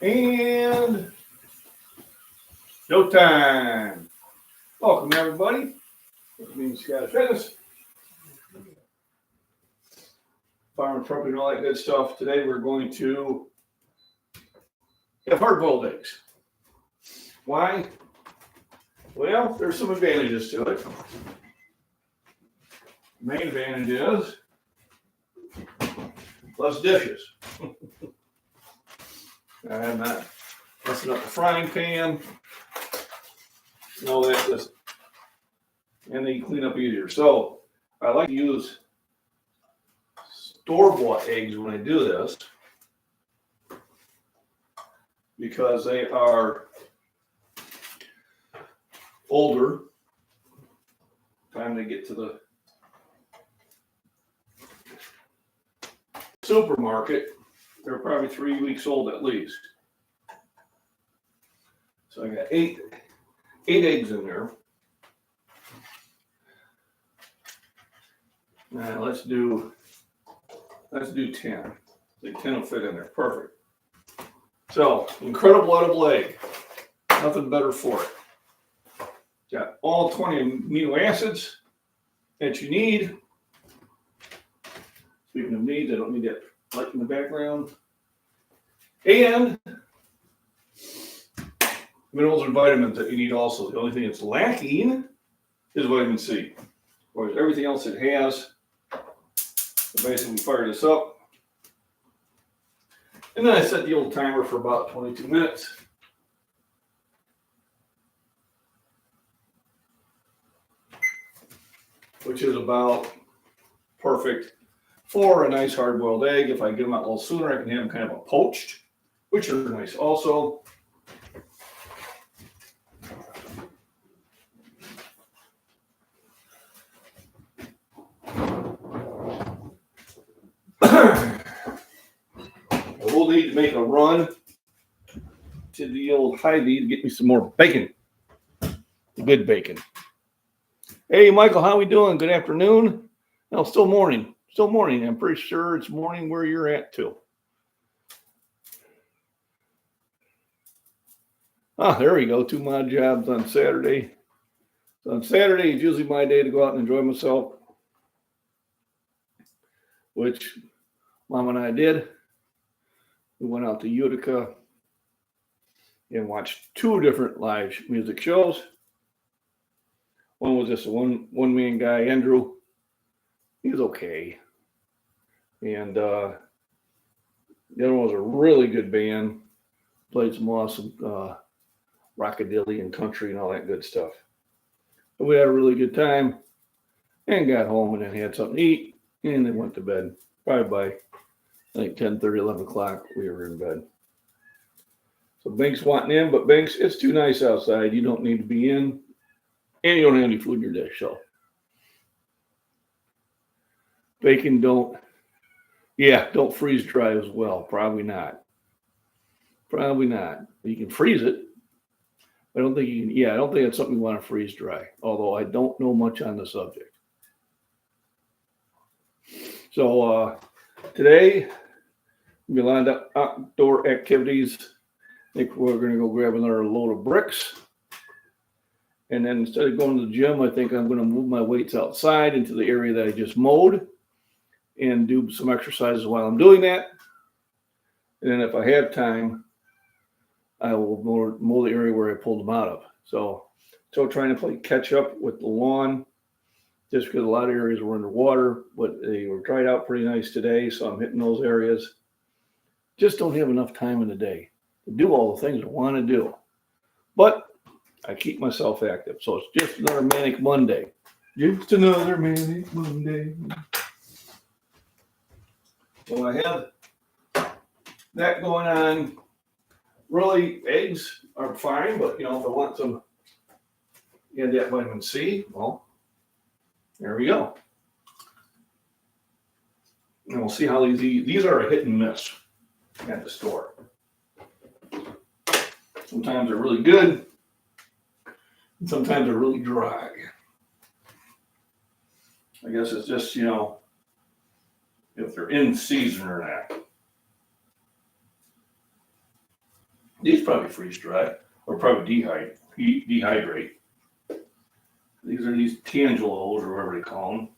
And showtime. Welcome, everybody. This means Scott Fitness, farm trumping, and all that good stuff. Today we're going to have hard-boiled eggs. Why? Well, there's some advantages to it. The main advantage is less dishes. I'm not messing up the frying pan. No, that and they clean up easier. So I like to use store-bought eggs when I do this because they are older. Time to get to the supermarket, they're probably 3 weeks old at least. So I got eight eggs in there. Now let's do 10. I think 10 will fit in there. Perfect. So incredible edible egg. Nothing better for it. Got all 20 amino acids that you need. Speaking of needs, I don't need that light in the background. And minerals and vitamins that you need also. The only thing that's lacking is vitamin C. Whereas everything else it has. So basically, we fire this up. And then I set the old timer for about 22 minutes. Which is about perfect for a nice hard-boiled egg. If I get them out a little sooner, I can have them kind of a poached, which are nice also. I will need to make a run to the old Hy-Vee to get me some more bacon. The good bacon. Hey, Michael, how we doing? Good afternoon. No, still morning. Still morning. I'm pretty sure it's morning where you're at, too. Ah, there we go. 2 mod jobs on Saturday. So on Saturday, it's usually my day to go out and enjoy myself, which Mom and I did. We went out to Utica and watched 2 different live music shows. One was just a one-man guy, Andrew. He was okay. And the other one was a really good band. Played some awesome rockabilly and country and all that good stuff. But we had a really good time and got home and then had something to eat and then went to bed. Probably by, I think, 10:30, 11 o'clock, we were in bed. So Banks wanting in, but Banks, it's too nice outside. You don't need to be in. And you don't have any food in your dish, so. Bacon don't freeze dry as well. Probably not. You can freeze it. I don't think you can, I don't think it's something you want to freeze dry, although I don't know much on the subject. So today, we lined up outdoor activities. I think we're going to go grab another load of bricks. And then instead of going to the gym, I think I'm going to move my weights outside into the area that I just mowed and do some exercises while I'm doing that. And then if I have time, I will mow the area where I pulled them out of. So trying to play catch up with the lawn, just because a lot of areas were underwater, but they were dried out pretty nice today. So I'm hitting those areas. Just don't have enough time in the day to do all the things I want to do. But I keep myself active. So it's just another Manic Monday. Just another Manic Monday. So I have that going on. Really, eggs are fine, but if I want some, that vitamin C, well, there we go. And we'll see how these are a hit and miss at the store. Sometimes they're really good. And sometimes they're really dry. I guess it's just, if they're in season or not. These probably freeze dry or probably dehydrate. These are these tangelos or whatever they call them.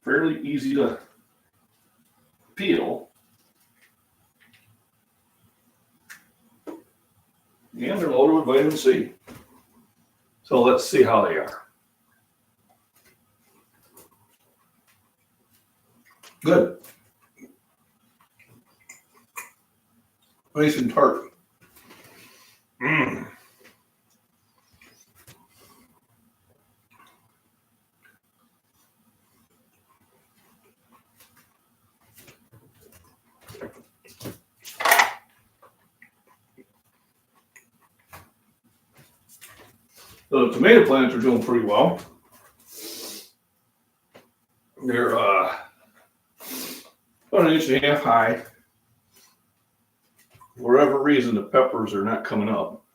Fairly easy to peel. And they're loaded with vitamin C. So let's see how they are. Good. Nice and tart. The tomato plants are doing pretty well. They're about an inch and a half high. For whatever reason, the peppers are not coming up.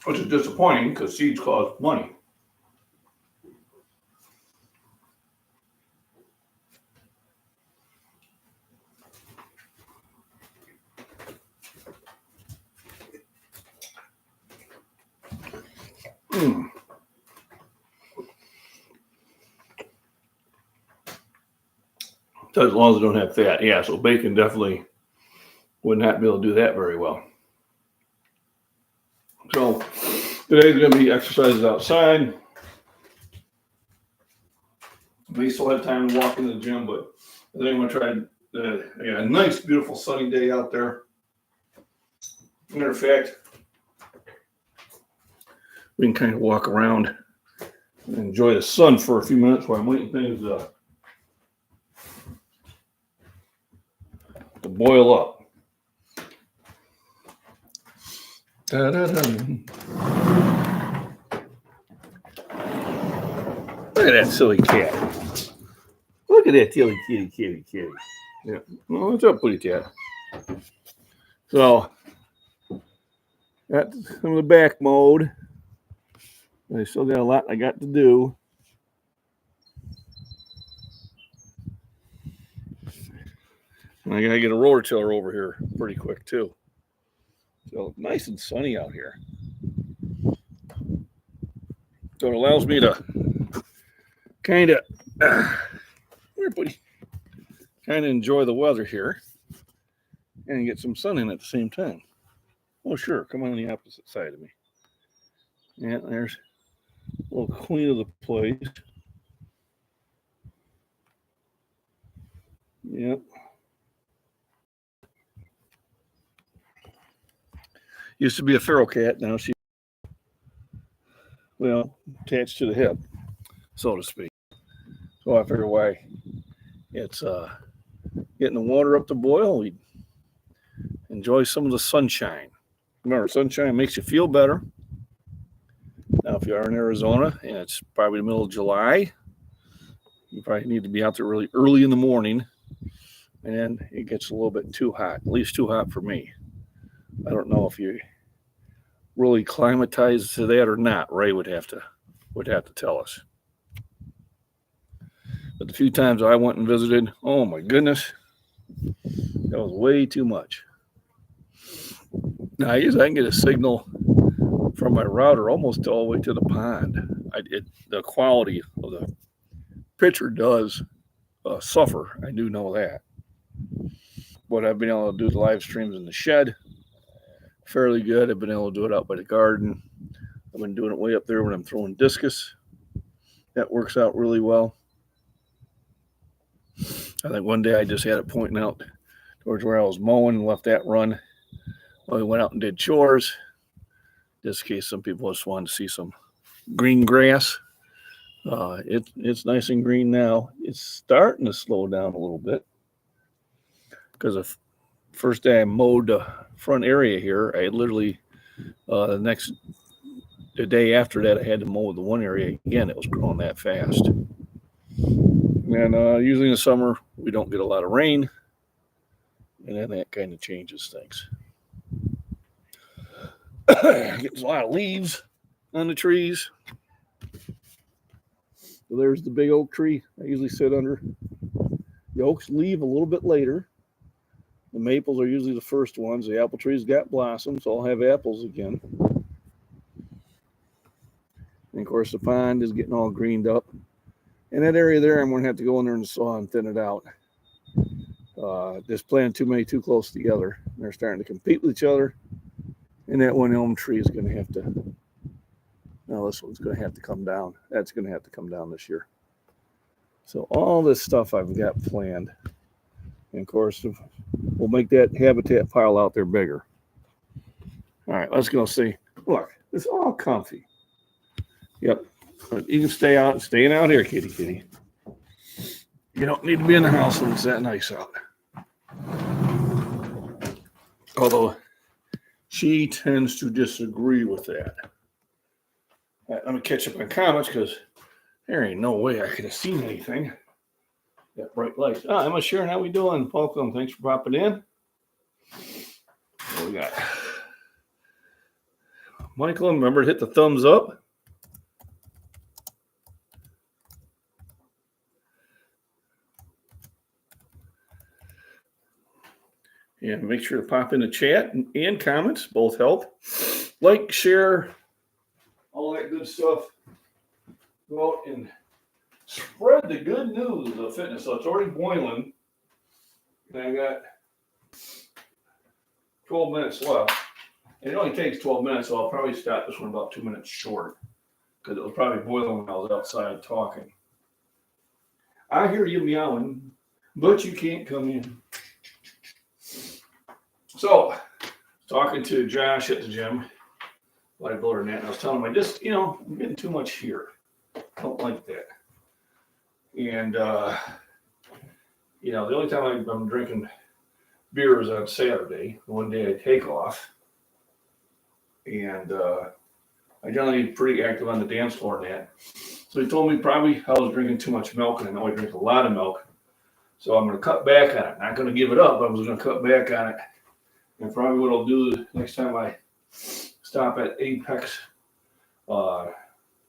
Which is disappointing because seeds cost money. So as long as it don't have fat, yeah. So bacon definitely would not be able to do that very well. So today's going to be exercises outside. We still have time to walk in the gym, but I think I'm going to try a nice, beautiful sunny day out there. Matter of fact, we can kind of walk around and enjoy the sun for a few minutes while I'm waiting things to boil up. Look at that silly cat. Look at that silly kitty. Yeah. Well, what's up, pretty cat? So, got some of the back mode. I still got a lot I got to do. And I gotta get a roller tiller over here pretty quick too. So nice and sunny out here. So it allows me to kind of enjoy the weather here and get some sun in at the same time. Oh sure, come on the opposite side of me. Yeah, there's a little queen of the place. Yep. Used to be a feral cat, now she's attached to the hip, so to speak. So I figure why it's getting the water up to boil, we enjoy some of the sunshine. Remember, sunshine makes you feel better. Now, if you are in Arizona and it's probably the middle of July, you probably need to be out there really early in the morning, and it gets a little bit too hot, at least too hot for me. I don't know if you really climatized to that or not. Ray would have to tell us. But the few times I went and visited, oh my goodness, that was way too much. Now I can get a signal from my router almost all the way to the pond. The quality of the picture does suffer. I do know that. But I've been able to do the live streams in the shed fairly good. I've been able to do it out by the garden. I've been doing it way up there when I'm throwing discus. That works out really well. I think one day I just had it pointing out towards where I was mowing and left that run. Well, we went out and did chores, just in case some people just wanted to see some green grass. It's nice and green now. It's starting to slow down a little bit because the first day I mowed the front area here, I literally the day after that I had to mow the one area again. It was growing that fast. And usually in the summer we don't get a lot of rain, and then that kind of changes things. Gets a lot of leaves on the trees. So there's the big oak tree I usually sit under. The oaks leave a little bit later. The maples are usually the first ones. The apple trees got blossoms, so I'll have apples again. And of course, the pond is getting all greened up. And that area there, I'm going to have to go in there and saw and thin it out. Just planting too many too close together. They're starting to compete with each other. And that one elm tree is going to have to, no, this one's going to have to come down. That's going to have to come down this year. So all this stuff I've got planned. And of course, we'll make that habitat pile out there bigger. All right, let's go see. Look, it's all comfy. Yep. You can stay out, staying out here, kitty. You don't need to be in the house when it's that nice out. Although she tends to disagree with that. All right, let me catch up on comments because there ain't no way I could have seen anything. Got bright lights. Emma Sharon, how we doing? Welcome. Thanks for popping in. What we got? Michael, remember to hit the thumbs up. And make sure to pop in the chat and comments. Both help. Like, share, all that good stuff. Go out and spread the good news of fitness. So it's already boiling. And I got 12 minutes left. And it only takes 12 minutes, so I'll probably stop this one about 2 minutes short. Because it was probably boiling when I was outside talking. I hear you meowing, but you can't come in. So, talking to Josh at the gym, bodybuilder and that, and I was telling him, I'm getting too much here. I don't like that. And, the only time I'm drinking beer is on Saturday, the one day I take off. And I generally pretty active on the dance floor and that. So he told me probably I was drinking too much milk, and I know I drink a lot of milk. So I'm going to cut back on it. Not going to give it up, but I'm just going to cut back on it. And probably what I'll do next time I stop at Apex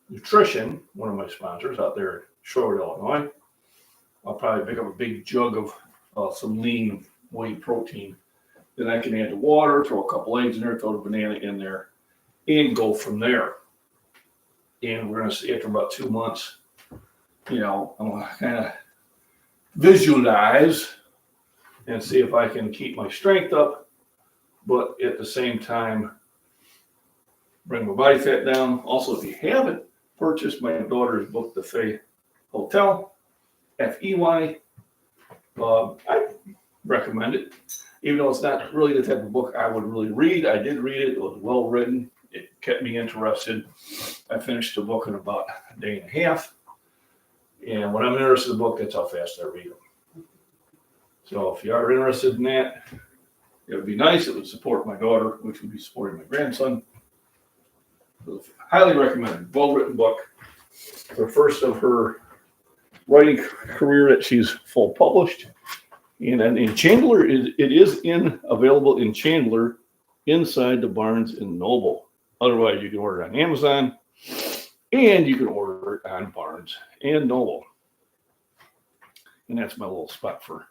Nutrition, one of my sponsors out there in Shorewood, Illinois, I'll probably pick up a big jug of some lean whey protein. Then I can add the water, throw a couple eggs in there, throw the banana in there, and go from there. And we're going to see after about 2 months, I'm going to kind of visualize and see if I can keep my strength up, but at the same time, bring my body fat down. Also, if you haven't purchased my daughter's book, The Fay Hotel, Fey, I recommend it. Even though it's not really the type of book I would really read, I did read it. It was well written. It kept me interested. I finished the book in about a day and a half. And when I'm interested in the book, that's how fast I read them. So if you are interested in that, it would be nice. It would support my daughter, which would be supporting my grandson. Highly recommended. Well-written book. The first of her writing career that she's full published. And in Chandler, it is available in Chandler inside the Barnes & Noble. Otherwise, you can order it on Amazon, and you can order it on Barnes & Noble. And that's my little spot for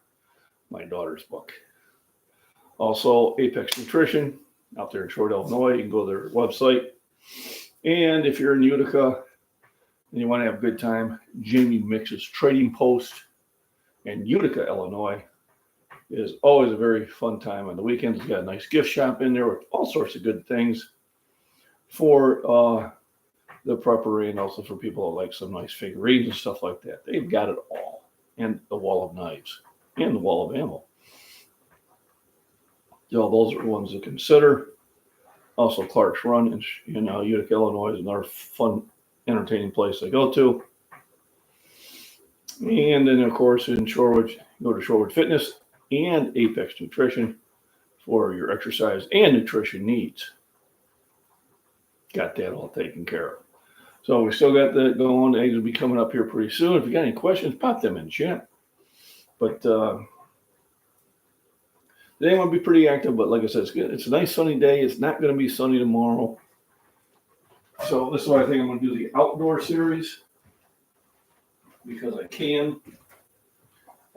my daughter's book. Also, Apex Nutrition out there in Short, Illinois. You can go to their website. And if you're in Utica and you want to have a good time, Jamie Mix's Trading Post in Utica, Illinois is always a very fun time on the weekends. He's got a nice gift shop in there with all sorts of good things for the preppery and also for people that like some nice figurines and stuff like that. They've got it all. And the wall of knives and the wall of ammo. So those are ones to consider. Also, Clark's Run in Utica, Illinois is another fun, entertaining place to go to. And then, of course, in Shorewood, go to Shorewood Fitness and Apex Nutrition for your exercise and nutrition needs. Got that all taken care of. So we still got that going. The eggs will be coming up here pretty soon. If you got any questions, pop them in chat. But today might be pretty active, but like I said, it's a nice sunny day. It's not going to be sunny tomorrow. So this is why I think I'm going to do the outdoor series. because I can.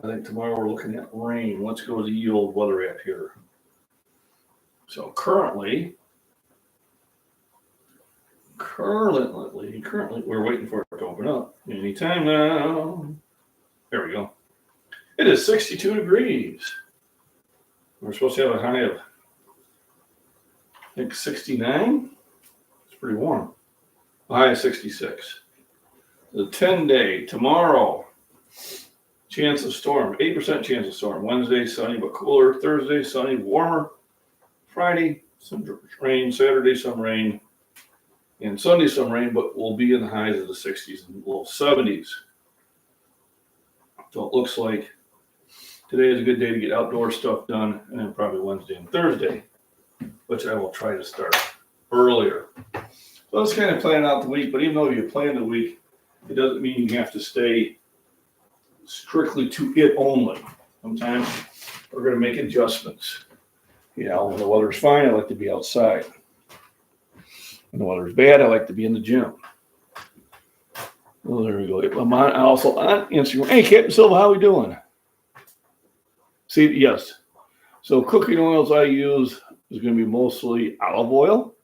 I think tomorrow we're looking at rain. Let's go to the yield weather app here. So currently, we're waiting for it to open up. Anytime now. There we go. It is 62 degrees. We're supposed to have a high of, I think, 69. It's pretty warm. A high of 66. The 10-day tomorrow. Chance of storm, 8% chance of storm. Wednesday, sunny but cooler. Thursday, sunny, warmer. Friday, some rain. Saturday, some rain. And Sunday, some rain, but we'll be in the highs of the 60s and low 70s. So it looks like today is a good day to get outdoor stuff done, and then probably Wednesday and Thursday, which I will try to start earlier. So let's kind of plan out the week, but even though you plan the week, it doesn't mean you have to stay strictly to it only. Sometimes we're going to make adjustments. You know, when the weather's fine, I like to be outside. When the weather's bad, I like to be in the gym. Well, there we go. I'm also on Instagram. Hey, Captain Silva, how we doing? See, yes. So cooking oils I use is going to be mostly olive oil.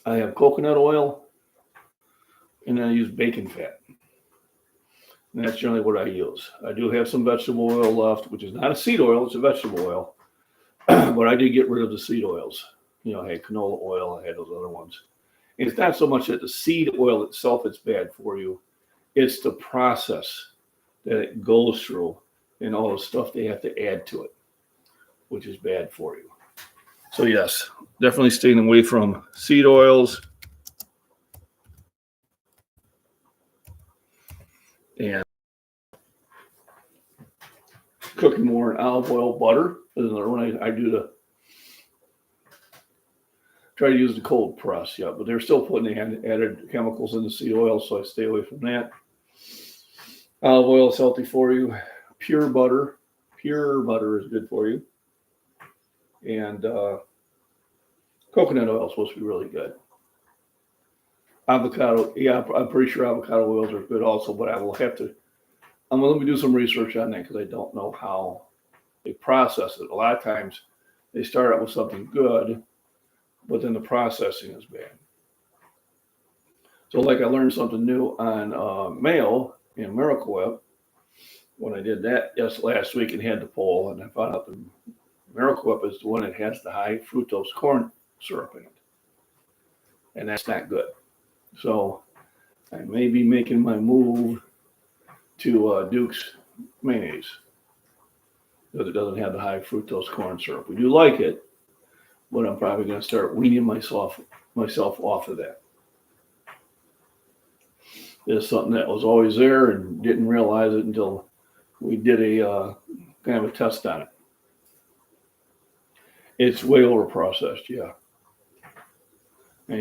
I have coconut oil, and then I use bacon fat. And that's generally what I use. I do have some vegetable oil left, which is not a seed oil, it's a vegetable oil. But I did get rid of the seed oils. You know, I had canola oil, I had those other ones. And it's not so much that the seed oil itself is bad for you, it's the process that it goes through and all the stuff they have to add to it, which is bad for you. So yes, definitely staying away from seed oils. And cooking more in olive oil, butter is another one I do try to use the cold press, yeah, but they're still putting added chemicals in the seed oil, so I stay away from that. Olive oil is healthy for you. Pure butter is good for you. And coconut oil is supposed to be really good. Avocado, yeah, I'm pretty sure avocado oils are good also, but I will have to, let me do some research on that because I don't know how they process it. A lot of times they start out with something good, but then the processing is bad. So like I learned something new on mayo in Miracle Whip when I did that last week and had the poll, and I found out the Miracle Whip is the one that has the high fructose corn syrup in it. And that's not good. So I may be making my move to Duke's mayonnaise because it doesn't have the high fructose corn syrup. We do like it, but I'm probably going to start weaning myself off of that. It's something that was always there and didn't realize it until we did a kind of a test on it. It's way over processed, yeah. And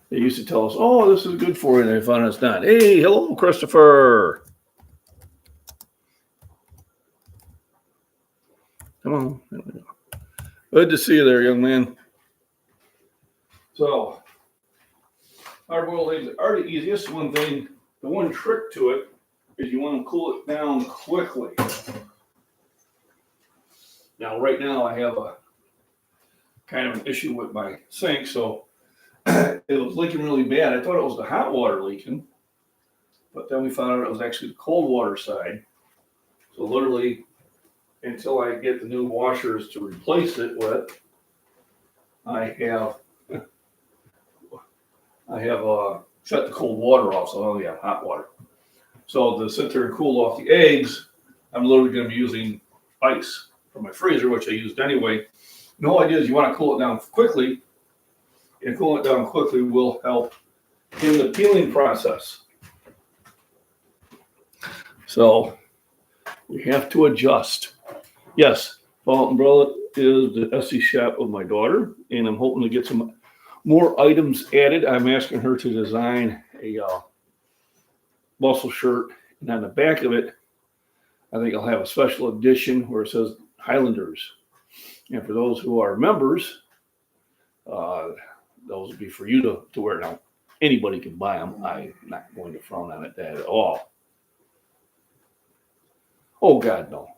they used to tell us, oh, this is good for you, and they found it's not. Hey, hello, Christopher. Come on. There we go. Good to see you there, young man. So, hard-boiled eggs are the easiest. One thing, the one trick to it is you want to cool it down quickly. Now, right now, I have a kind of an issue with my sink, so it was leaking really bad. I thought it was the hot water leaking, but then we found out it was actually the cold water side. So literally, until I get the new washers to replace it with, I have shut the cold water off, so I only have hot water. So to sit there and cool off the eggs, I'm literally going to be using ice from my freezer, which I used anyway. The whole idea is you want to cool it down quickly, and cooling it down quickly will help in the peeling process. So we have to adjust. Yes, Fall Umbrella is the Etsy shop of my daughter, and I'm hoping to get some more items added. I'm asking her to design a muscle shirt, and on the back of it, I think I'll have a special edition where it says Highlanders. And for those who are members, those would be for you to wear now. anybody can buy them. I'm not going to frown on it at all. Oh God, no.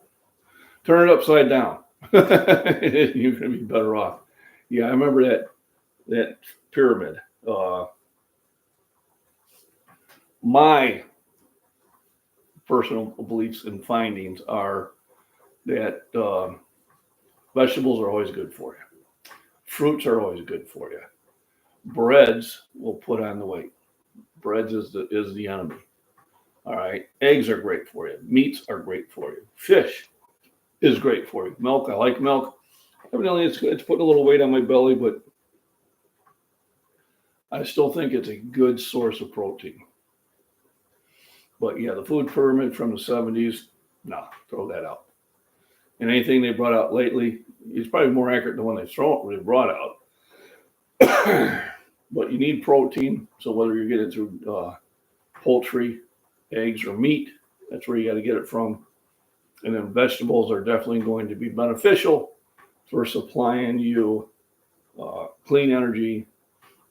Turn it upside down. You're going to be better off. Yeah, I remember that pyramid. My personal beliefs and findings are that vegetables are always good for you. Fruits are always good for you. Breads will put on the weight. Breads is the enemy. All right. Eggs are great for you. Meats are great for you. Fish is great for you. Milk, I like milk. Evidently, it's putting a little weight on my belly, but I still think it's a good source of protein. But yeah, the food pyramid from the 70s, no, throw that out. And anything they brought out lately is probably more accurate than the one they brought out. But you need protein. So whether you get it through poultry, eggs, or meat, that's where you got to get it from. And then vegetables are definitely going to be beneficial for supplying you clean energy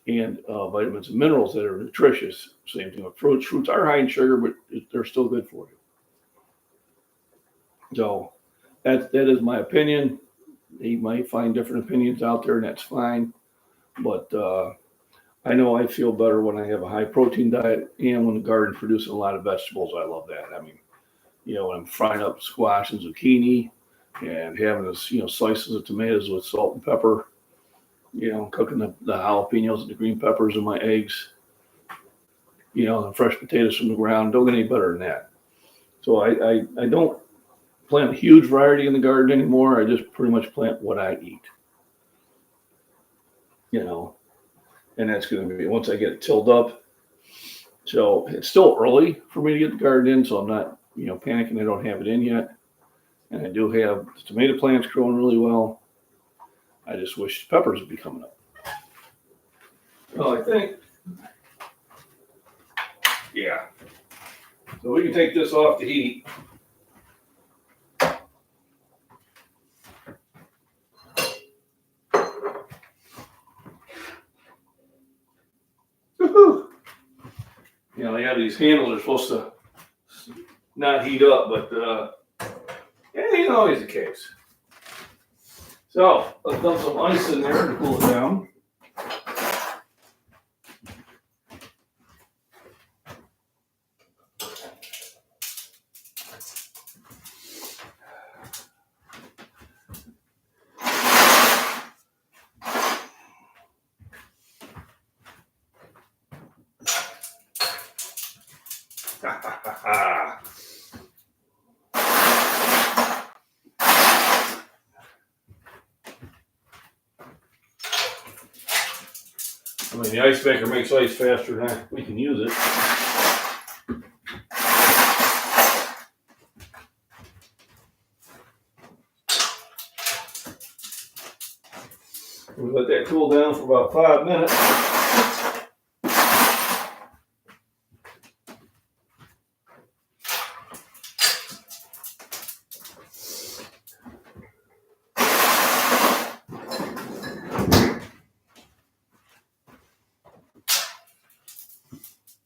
and vitamins and minerals that are nutritious. Same thing with fruits. Fruits are high in sugar, but they're still good for you. So that is my opinion. You might find different opinions out there, and that's fine. But I know I feel better when I have a high protein diet and when the garden produces a lot of vegetables. I love that. I mean, when I'm frying up squash and zucchini and having this, slices of tomatoes with salt and pepper, cooking the jalapenos and the green peppers and my eggs, and fresh potatoes from the ground. Don't get any better than that. So I don't plant a huge variety in the garden anymore. I just pretty much plant what I eat, and that's going to be once I get it tilled up. So it's still early for me to get the garden in, so I'm not, panicking I don't have it in yet. And I do have the tomato plants growing really well. I just wish the peppers would be coming up. Well, I think, yeah. So we can take this off the heat. Woo-hoo. They have these handles that are supposed to not heat up, but it ain't always the case. So let's dump some ice in there to cool it down. I mean, the ice maker makes ice faster than we can use it. We let that cool down for about 5 minutes.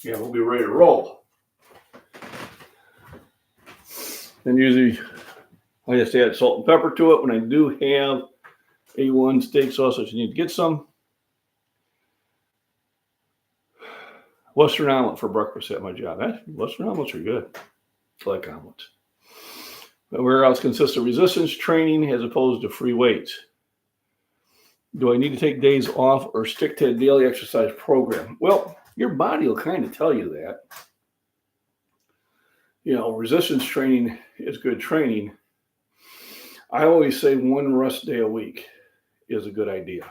Yeah, we'll be ready to roll. And usually I just add salt and pepper to it when I do have A1 steak sauce, which you need to get some. Western omelet for breakfast at my job. Western omelets are good. I like omelets. My warehouse consists of resistance training as opposed to free weights. Do I need to take days off or stick to a daily exercise program? Well, your body will kind of tell you that. Resistance training is good training. I always say 1 rest day a week is a good idea.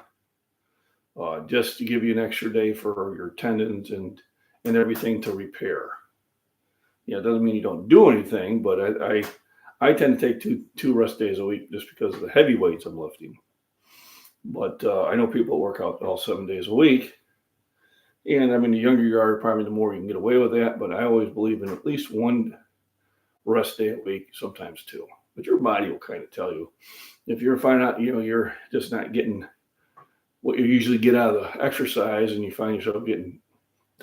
Just to give you an extra day for your tendons and everything to repair. It doesn't mean you don't do anything, but I tend to take two rest days a week just because of the heavy weights I'm lifting. But I know people work out all 7 days a week. And I mean, the younger you are, probably the more you can get away with that. But I always believe in at least 1 rest day a week, sometimes 2. But your body will kind of tell you. If you're finding out, you're just not getting what you usually get out of the exercise and you find yourself getting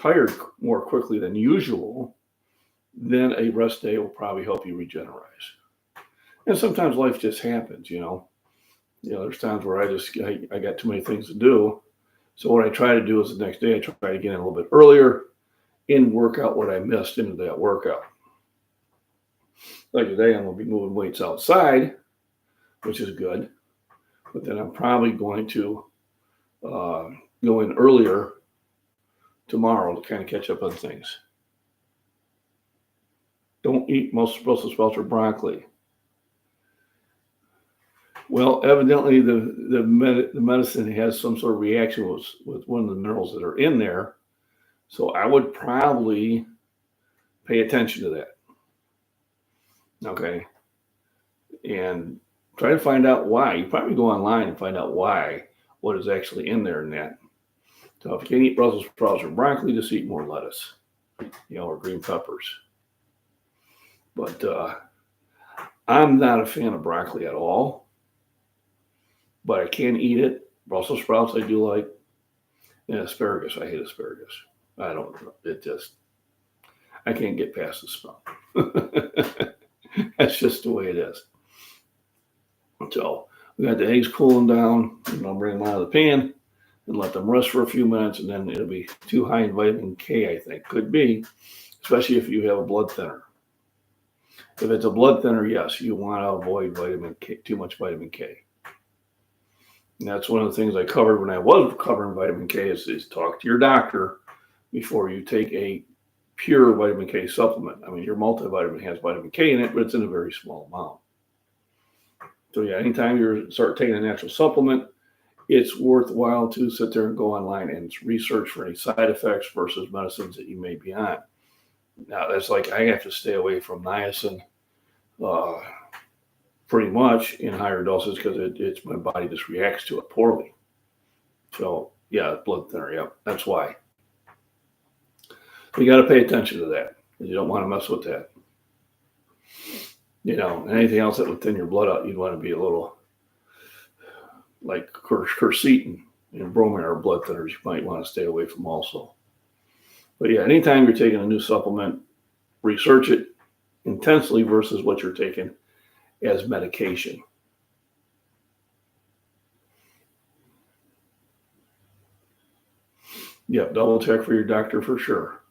tired more quickly than usual, then a rest day will probably help you regenerate. And sometimes life just happens, there's times where I got too many things to do. So what I try to do is the next day, I try to get in a little bit earlier and work out what I missed into that workout. Like today, I'm going to be moving weights outside, which is good. But then I'm probably going to go in earlier tomorrow to kind of catch up on things. Don't eat most Brussels sprouts or broccoli. Well, evidently the medicine has some sort of reaction with one of the minerals that are in there. So I would probably pay attention to that. Okay. And try to find out why. You probably go online and find out why, what is actually in there in that. So if you can't eat Brussels sprouts or broccoli, just eat more lettuce, or green peppers. But I'm not a fan of broccoli at all. But I can eat it. Brussels sprouts I do like. And asparagus, I hate asparagus. I don't know. I can't get past the smell. That's just the way it is. So we got the eggs cooling down. I'll bring them out of the pan and let them rest for a few minutes, and then it'll be too high in vitamin K, I think. Could be, especially if you have a blood thinner. If it's a blood thinner, yes, you want to avoid too much vitamin K. And that's one of the things I covered when I was covering vitamin K is talk to your doctor before you take a pure vitamin K supplement. I mean, your multivitamin has vitamin K in it, but it's in a very small amount. So yeah, anytime you start taking a natural supplement, it's worthwhile to sit there and go online and research for any side effects versus medicines that you may be on. Now, that's like I have to stay away from niacin pretty much in higher doses because it's my body just reacts to it poorly. So yeah, blood thinner. Yep, that's why. You got to pay attention to that. You don't want to mess with that. Anything else that would thin your blood out, you'd want to be a little like quercetin and bromine or blood thinners. You might want to stay away from also. But yeah, anytime you're taking a new supplement, research it intensely versus what you're taking as medication. Yep, double check for your doctor for sure.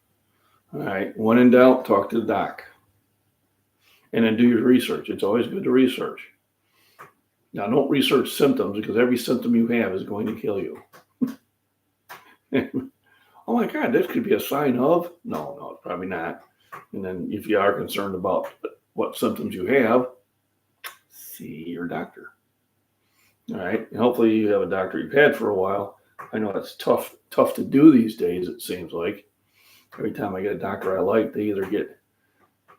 All right, when in doubt, talk to the doc. And then do your research. It's always good to research. Now, don't research symptoms because every symptom you have is going to kill you. Oh my God, this could be a sign of. No, probably not. And then if you are concerned about what symptoms you have, see your doctor. All right. And hopefully you have a doctor you've had for a while. I know it's tough to do these days, it seems like. Every time I get a doctor I like, they either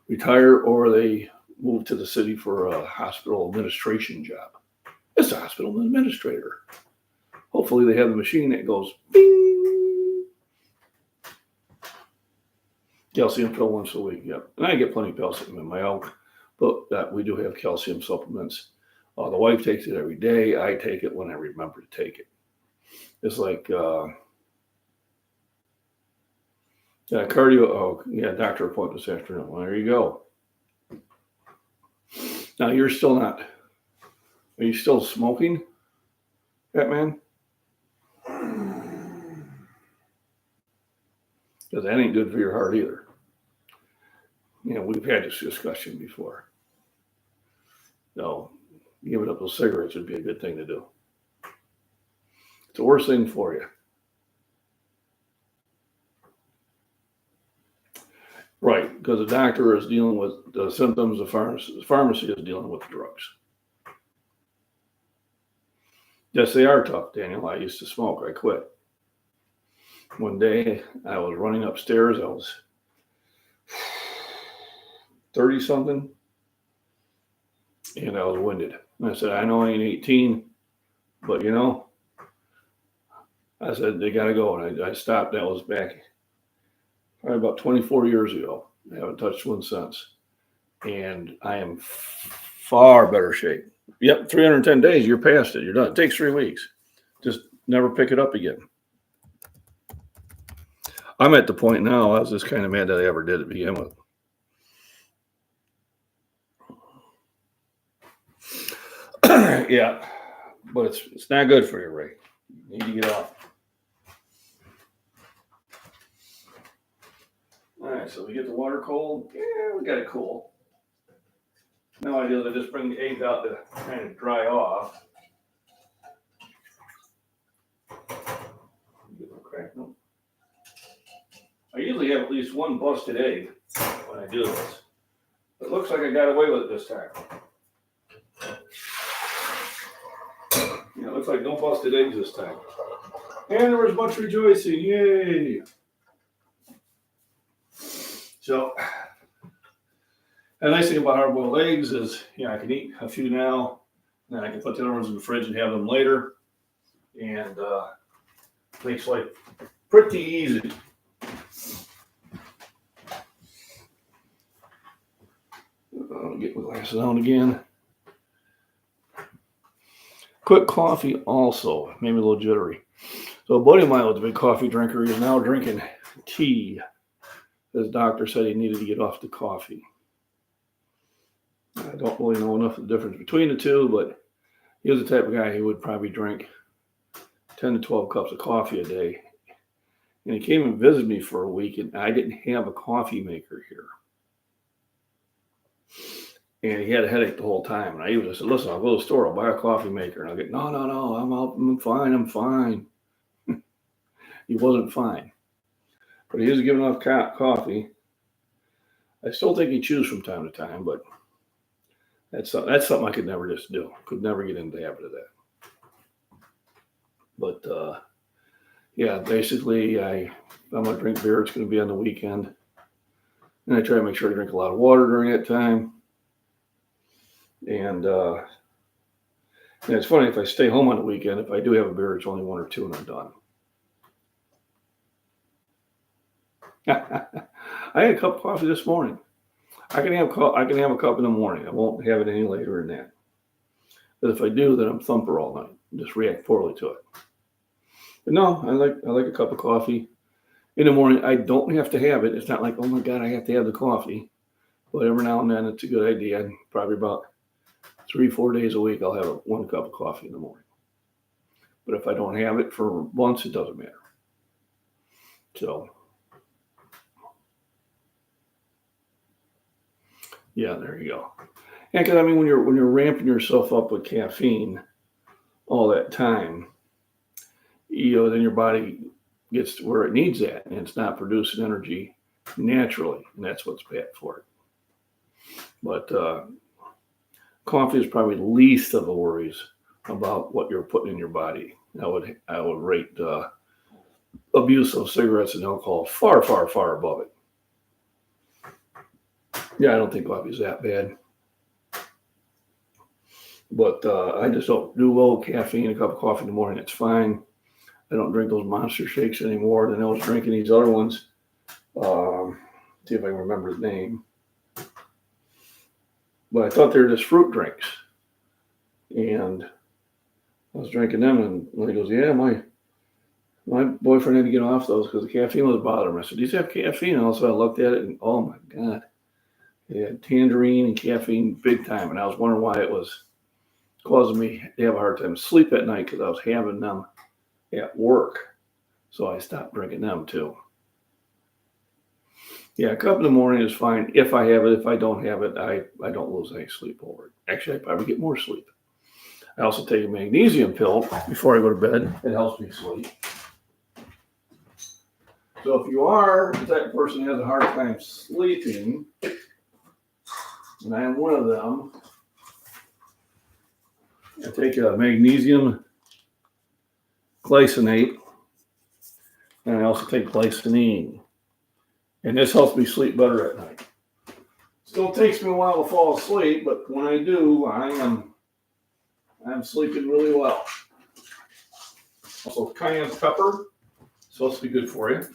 retire or they move to the city for a hospital administration job. It's a hospital administrator. Hopefully they have the machine that goes bing. Calcium pill once a week. Yep. And I get plenty of calcium in my own, but we do have calcium supplements. The wife takes it every day. I take it when I remember to take it. It's like cardio. Oh, yeah, doctor appointment this afternoon. Well, there you go. Now are you still smoking, Batman? Because that ain't good for your heart either. We've had this discussion before. So giving up those cigarettes would be a good thing to do. It's the worst thing for you. Right, because the doctor is dealing with the symptoms, the pharmacy is dealing with the drugs. Yes, they are tough, Daniel. I used to smoke. I quit. One day, I was running upstairs. I was 30-something, and I was winded. And I said, I know I ain't 18, but I said, they got to go. And I stopped. That was back probably about 24 years ago. I haven't touched one since. And I am far better shape. Yep, 310 days, you're past it. You're done. It takes 3 weeks. Just never pick it up again. I'm at the point now, I was just kind of mad that I ever did to begin with. Yeah, but it's not good for you, Ray. You need to get off. All right, so we get the water cold. Yeah, we got it cool. Now I do is I just bring the eggs out to kind of dry off. I usually have at least one busted egg when I do this. It looks like I got away with it this time. Yeah, it looks like no busted eggs this time. And there was much rejoicing. Yay! So, the nice thing about hard-boiled eggs is, I can eat a few now, and then I can put the other ones in the fridge and have them later. And makes life pretty easy. I'll get my glasses on again. Quick coffee also made me a little jittery. So a buddy of mine was a big coffee drinker. He's now drinking tea. His doctor said he needed to get off the coffee. I don't really know enough of the difference between the two, but he was the type of guy who would probably drink 10 to 12 cups of coffee a day. And he came and visited me for a week, and I didn't have a coffee maker here. And he had a headache the whole time. And I said, listen, I'll go to the store, I'll buy a coffee maker. And I'll get, no, I'm fine. He wasn't fine. But he was giving off coffee. I still think he chews from time to time, but that's something I could never just do. Could never get into the habit of that. But, basically, if I'm going to drink beer, it's going to be on the weekend. And I try to make sure I drink a lot of water during that time. And it's funny, if I stay home on the weekend, if I do have a beer, it's only one or two and I'm done. I had a cup of coffee this morning. I can have a cup in the morning. I won't have it any later than that. But if I do, then I'm thumper all night. Just react poorly to it. But no, I like a cup of coffee in the morning. I don't have to have it. It's not like, oh my God, I have to have the coffee. But every now and then, it's a good idea. Probably about 3-4 days a week, I'll have one cup of coffee in the morning. But if I don't have it for months, it doesn't matter. So, yeah, there you go. Yeah, because when you're ramping yourself up with caffeine all that time, then your body gets to where it needs that, and it's not producing energy naturally, and that's what's bad for it. But coffee is probably least of the worries about what you're putting in your body. I would rate abuse of cigarettes and alcohol far, far, far above it. Yeah, I don't think coffee is that bad. But I just don't do well with caffeine. A cup of coffee in the morning, it's fine. I don't drink those monster shakes anymore. Then I was drinking these other ones. See if I can remember the name. But I thought they were just fruit drinks. And I was drinking them, and he goes, yeah, my boyfriend had to get off those because the caffeine was bothering him. I said, these have caffeine? And also I looked at it, and oh my God. It had tangerine and caffeine big time. And I was wondering why it was causing me to have a hard time sleep at night because I was having them at work. So I stopped drinking them too. Yeah, a cup in the morning is fine if I have it. If I don't have it, I don't lose any sleep over it. Actually, I probably get more sleep. I also take a magnesium pill before I go to bed. It helps me sleep. So if you are the type of person who has a hard time sleeping, and I am one of them, I take a magnesium glycinate, and I also take glycinine. And this helps me sleep better at night. Still takes me a while to fall asleep, but when I do, I'm sleeping really well. Also, cayenne pepper, supposed to be good for you.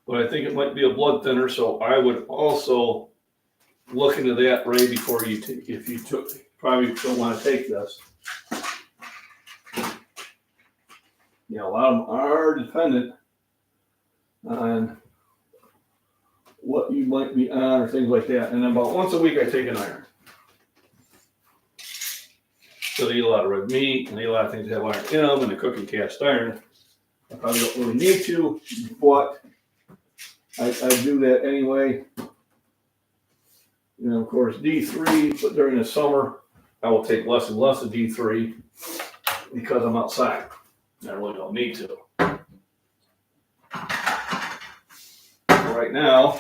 But I think it might be a blood thinner, so I would also look into that, Ray, before you probably don't want to take this. a lot of them are dependent on what you might be on or things like that. And then about once a week, I take an iron. So they eat a lot of red meat and they eat a lot of things that have iron in them, and they cook in cast iron. I probably don't really need to, but I do that anyway. And of course, D3, but during the summer, I will take less and less of D3 because I'm outside. I really don't need to. Right now,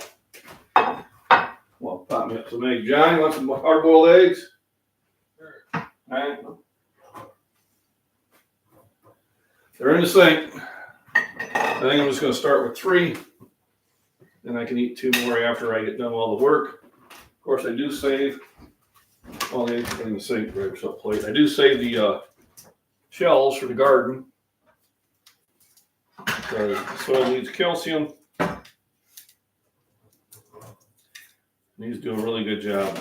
well, pop me up some eggs. John, you want some hard-boiled eggs? Sure. All right. They're in the sink. I think I'm just going to start with 3. Then I can eat 2 more after I get done all the work. Of course, I do save all the eggs in the sink, right, so plate. I do save the shells for the garden because the soil needs calcium. These do a really good job.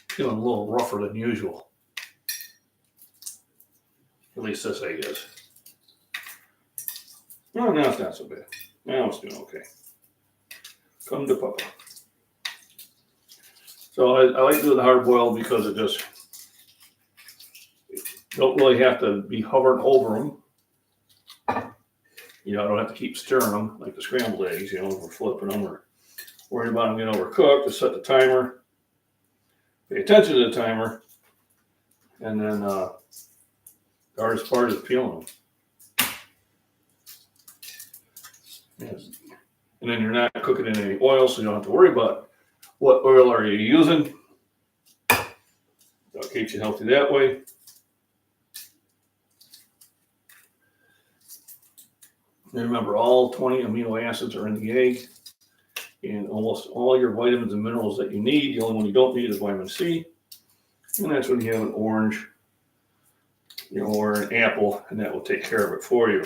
Feeling a little rougher than usual. At least this egg is. No, now it's not so bad. Now it's doing okay. Come to Papa. So I like to do the hard boiled because it just don't really have to be hovering over them. I don't have to keep stirring them like the scrambled eggs, or flipping them or worrying about them getting overcooked. Just set the timer. Pay attention to the timer. And then the hardest part is peeling them. Yes. And then you're not cooking in any oil, so you don't have to worry about what oil are you using. That keeps you healthy that way. And remember, all 20 amino acids are in the egg, and almost all your vitamins and minerals that you need. The only one you don't need is vitamin C, and that's when you have an orange, or an apple, and that will take care of it for you.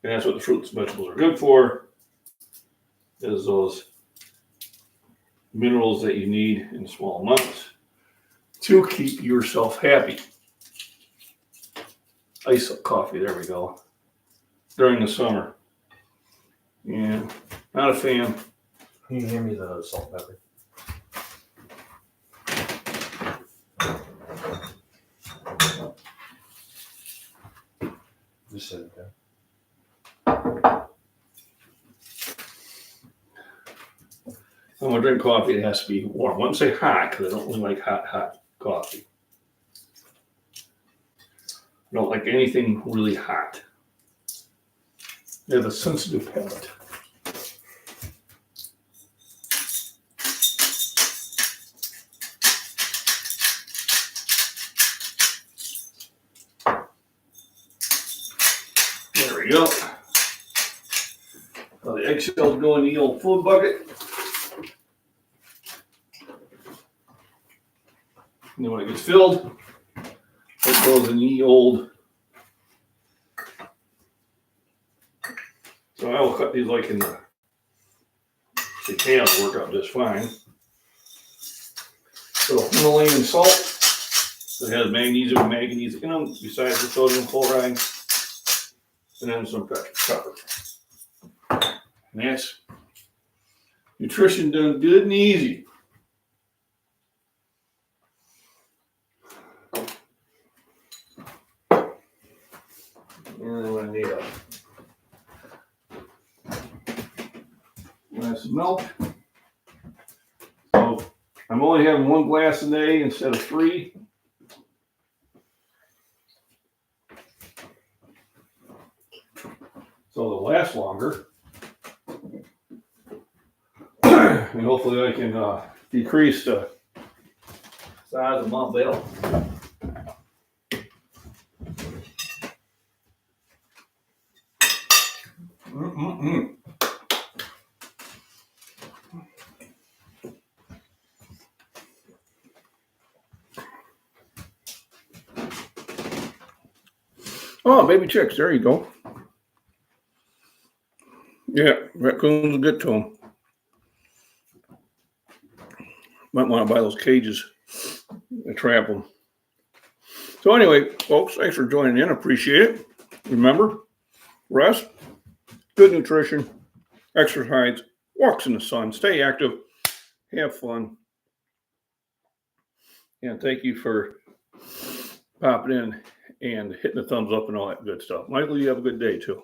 And that's what the fruits and vegetables are good for, is those minerals that you need in small amounts to keep yourself happy. Iced coffee, there we go. During the summer. Yeah, not a fan. Can you hand me the salt and pepper? Just sit it there. When I drink coffee, it has to be warm. I wouldn't say hot because I don't really like hot coffee. I don't like anything really hot. I have a sensitive palate. There we go. So the eggshells go in the old food bucket. And then when it gets filled, it goes in the old. So I will cut these like in the cans, work out just fine. So Himalayan salt, it has magnesium and manganese in them, besides the sodium chloride, and then some pepper. And that's nutrition done good and easy. And then I need a glass of milk. So I'm only having 1 glass a day instead of 3. So it'll last longer. And hopefully I can decrease the size of my bill. Oh, baby chicks, there you go. Yeah, raccoons will get to them. Might want to buy those cages and trap them. So anyway, folks, thanks for joining in. Appreciate it. Remember, rest, good nutrition, exercise, walks in the sun, stay active, have fun. And thank you for popping in and hitting the thumbs up and all that good stuff. Michael, you have a good day too.